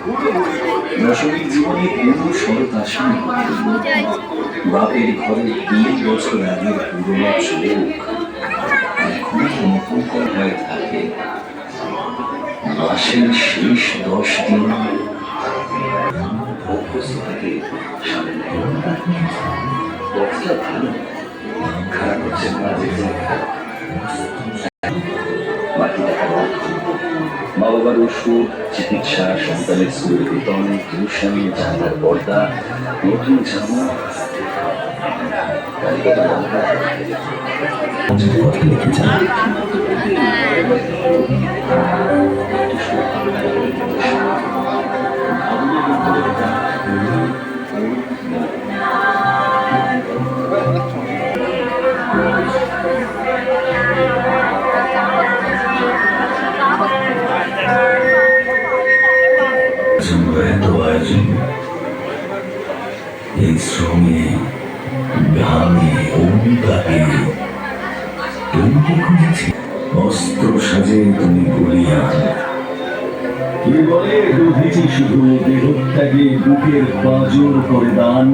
রসনীর জীবনে কোনো শরৎ আসেনি। বাপের ঘরে 3 বছর আগের পুরোনো চোখ এখনো নতুন হয়ে থাকে। মাসের শেষ 10 দিন অভ্যস্ততাকে পথটা ভালো, খারাপ হচ্ছে মা বাবার ওষুধ, চিকিৎসা, সন্তানের স্কুলের বেতন, টিউশন, জানার পর্দা, নতুন জামা, লিখে যান। এই শ্রমে ঘামে অঙ্গাকে তুমি খুঁজেছি অস্ত্র সাজে তুমি বলিয়া কি বলে শুধু দেহত্যাগে বুকের বাজুর করে দান।